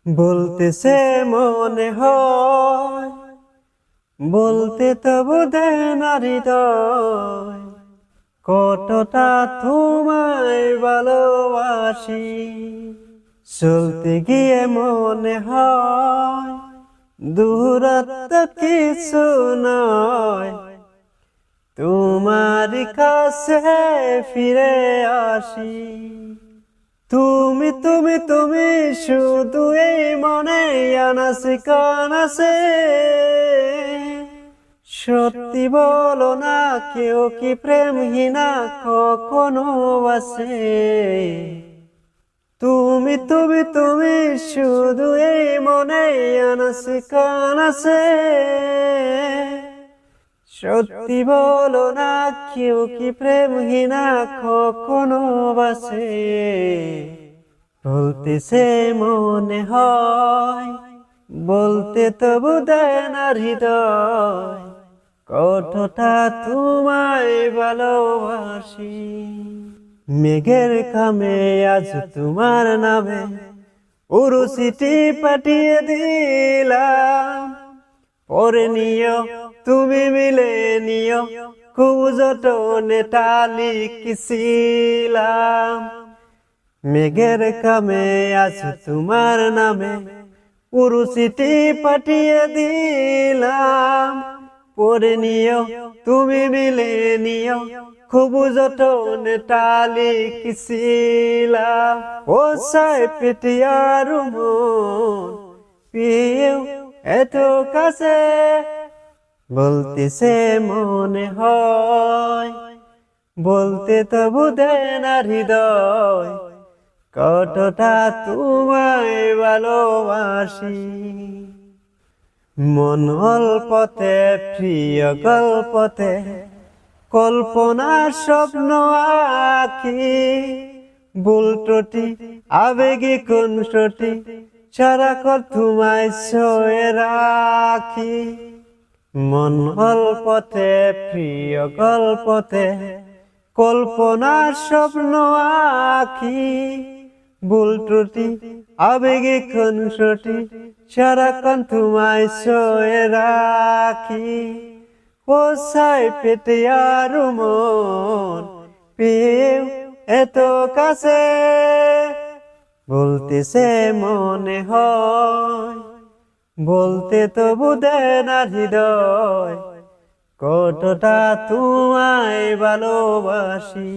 বলতেছে মনে হয়, বলতে তবু দেয় না হৃদয়, কতটা তোমায় ভালোবাসি। চলতে গিয়ে মনে হয় দূরত্ব কিছু নয়, তোমার কাছে ফিরে আসি। তুমি তুমি তুমি শুধু এই মনে আনাসে কানাসে, সত্যি বলো না কেউ কি প্রেমহীনা কখনো বাসে। তুমি তুমি তুমি শুধু এই মনে আনাসে কানাসে, সত্যি বলো না কেউ কি প্রেমহীনা কখনো বাসে। বলতেছে মনে হয়, বলতে তবু দেয় না হৃদয়, কতটা তোমায় ভালোবাসি। মেঘের খামে আজ তোমার নামে উরুসিটি পাঠিয়ে দিলাম, পরে নিও তুমি মিলে নিও, খুব যতনে টালি কিছিলাম। মেঘের কামে আজ তোমার নামে উরুসিটি পাঠিয়ে দিলাম, পরে নিও তুমি মিলে নিও, খুব যতনে টালি কিছিলাম। ও সাই পেটিয়ার মন পেয়েও এত কাছে, বলতেছে মনে হয়, বলতে তবু দেয় না হৃদয়, কতটা তোমায় ভালোবাসি। মন অল্পতে প্রিয় গল্পতে কল্পনার স্বপ্ন আঁকি, ভুল ত্রুটি আবেগে কোন সটি সারাক্ষণ তোমায় ছয়ে রাখি। মন অল্পতে প্রিয় গল্পতে কল্পনার স্বপ্ন আঁকি, ভুল ত্রুটি আবেগে কোন সটি সারাক্ষণ তোমায় ছয়ে রাখি। ও সাই পেটে আর মন পেয়েও এত কাছে, বলতেছে মনে হয়, বলতে তবু দেয় না হৃদয়, কতটা তোমায় ভালোবাসি।